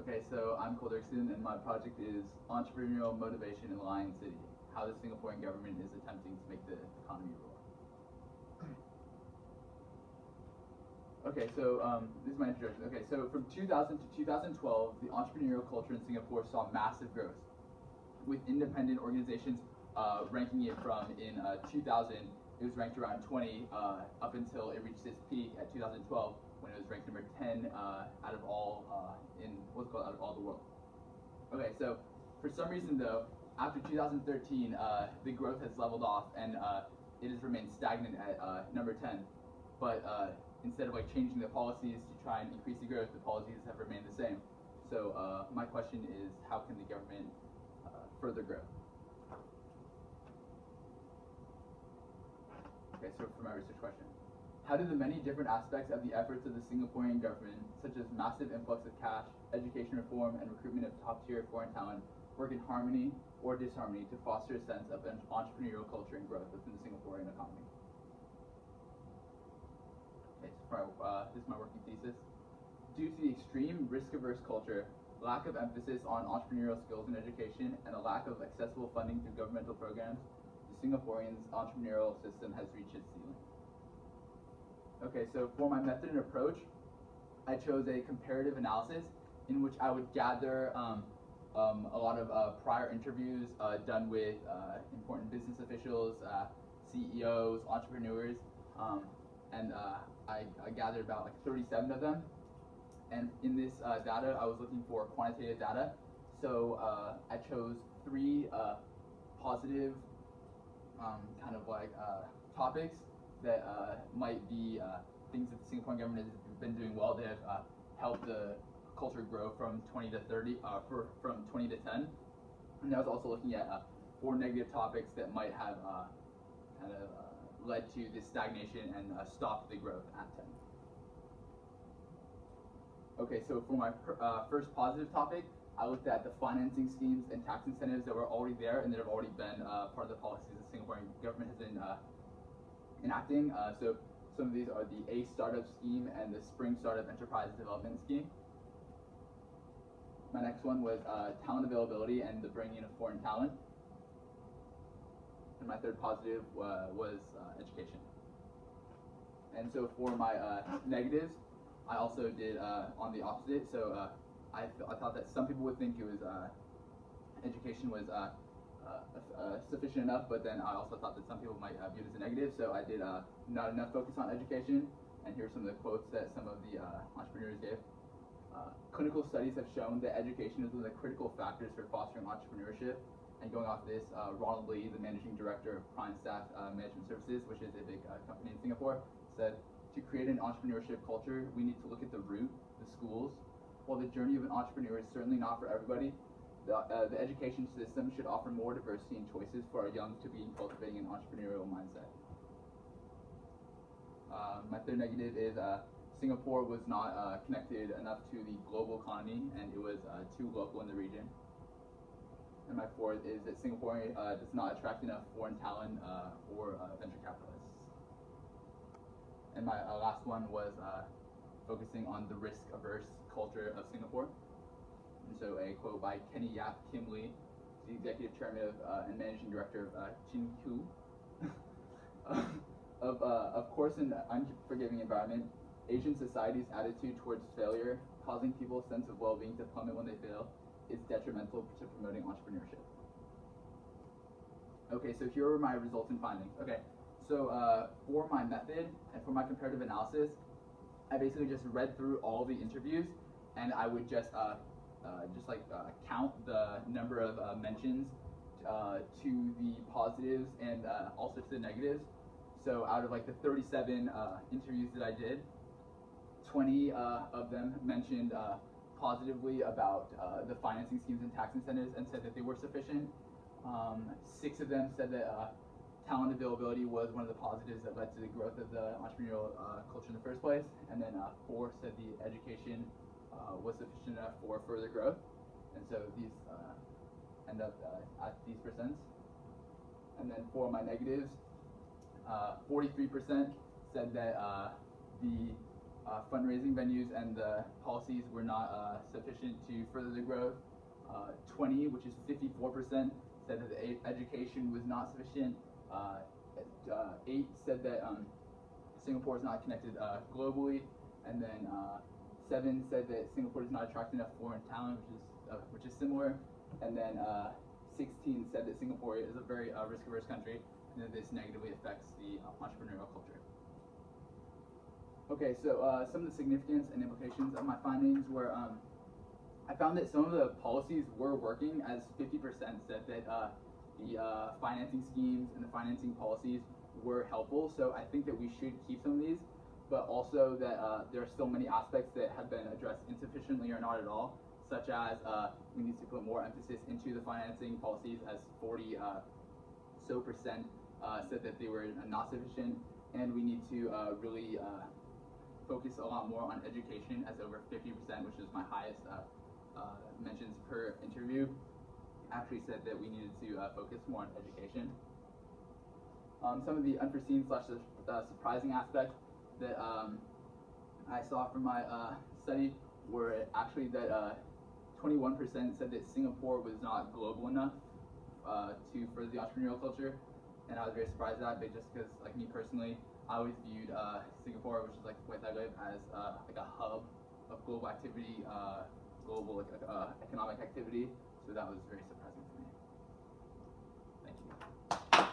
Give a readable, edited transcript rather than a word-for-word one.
Okay, so I'm Derksen, and my project is Entrepreneurial Motivation in Lion City, how the Singaporean government is attempting to make the economy roar. Okay, so this is my introduction. Okay, so from 2000 to 2012, the entrepreneurial culture in Singapore saw massive growth, with independent organizations ranking it from in 2000, it was ranked around 20 up until it reached its peak at 2012 when it was ranked number 10 out of all out of all the world. Okay, so for some reason though, after 2013, the growth has leveled off and it has remained stagnant at number 10. But instead of changing the policies to try and increase the growth, the policies have remained the same. So my question is, how can the government further grow? Okay, so for my research question, how do the many different aspects of the efforts of the Singaporean government, such as massive influx of cash, education reform, and recruitment of top-tier foreign talent, work in harmony or disharmony to foster a sense of an entrepreneurial culture and growth within the Singaporean economy? Okay, so this is my working thesis. Due to the extreme risk-averse culture, lack of emphasis on entrepreneurial skills and education, and a lack of accessible funding through governmental programs, the Singaporean's entrepreneurial system has reached its ceiling. Okay, so for my method and approach, I chose a comparative analysis in which I would gather a lot of prior interviews done with important business officials, CEOs, entrepreneurs, and I gathered about 37 of them. And in this data, I was looking for quantitative data. So I chose 3 positive topics that might be things that the Singaporean government has been doing well. They have helped the culture grow from 20 to 30, from 20 to 10. And I was also looking at 4 negative topics that might have led to this stagnation and stopped the growth at 10. Okay, so for my first positive topic, I looked at the financing schemes and tax incentives that were already there and that have already been part of the policies the Singaporean government has been enacting. So some of these are the A Startup Scheme and the Spring Startup Enterprise Development Scheme. My next one was talent availability and the bringing in of foreign talent. And my third positive was education. And so for my negatives, I also did on the opposite. So I thought that some people would think it was education was sufficient enough, but then I also thought that some people might view it as a negative. So I did not enough focus on education. And here's some of the quotes that some of the entrepreneurs gave. Clinical studies have shown that education is one of the critical factors for fostering entrepreneurship. And going off this, Ronald Lee, the managing director of Prime Staff Management Services, which is a big company in Singapore, said, to create an entrepreneurship culture, we need to look at the root, the schools. While the journey of an entrepreneur is certainly not for everybody, the education system should offer more diversity and choices for our young to be cultivating an entrepreneurial mindset. My third negative is Singapore was not connected enough to the global economy, and it was too local in the region. And my fourth is that Singapore does not attract enough foreign talent or venture capitalists. And my last one was focusing on the risk-averse culture of Singapore. And so a quote by Kenny Yap Kim Lee, the executive chairman and managing director of Chin Hu. Of course, in an unforgiving environment, Asian society's attitude towards failure, causing people's sense of well-being to plummet when they fail, is detrimental to promoting entrepreneurship. Okay, so here are my results and findings. Okay, so for my method and for my comparative analysis, I basically just read through all the interviews, and I would just count the number of mentions to the positives and also to the negatives. So out of the 37 interviews that I did, 20 of them mentioned positively about the financing schemes and tax incentives and said that they were sufficient. 6 of them said that talent availability was one of the positives that led to the growth of the entrepreneurial culture in the first place. And then 4 said the education was sufficient enough for further growth. And so these end up at these percents. And then for my negatives, 43% said that the fundraising venues and the policies were not sufficient to further the growth. 20, which is 54%, said that the education was not sufficient. 8 said that Singapore is not connected globally, and then 7 said that Singapore does not attract enough foreign talent, which is similar, and then 16 said that Singapore is a very risk-averse country, and that this negatively affects the entrepreneurial culture. Okay, so some of the significance and implications of my findings were I found that some of the policies were working, as 50% said that the financing schemes and the financing policies were helpful. So I think that we should keep some of these, but also that there are still many aspects that have been addressed insufficiently or not at all, such as we need to put more emphasis into the financing policies, as 40% said that they were not sufficient, and we need to really focus a lot more on education, as over 50%, which is my highest mentions per interview, actually said that we needed to focus more on education. Some of the unforeseen / surprising aspects that I saw from my study were actually that 21% said that Singapore was not global enough to further the entrepreneurial culture, and I was very surprised at that, but just because, like me personally, I always viewed Singapore, which is like the place I live, as like a hub of global activity, global economic activity. So that was very surprising for me. Thank you.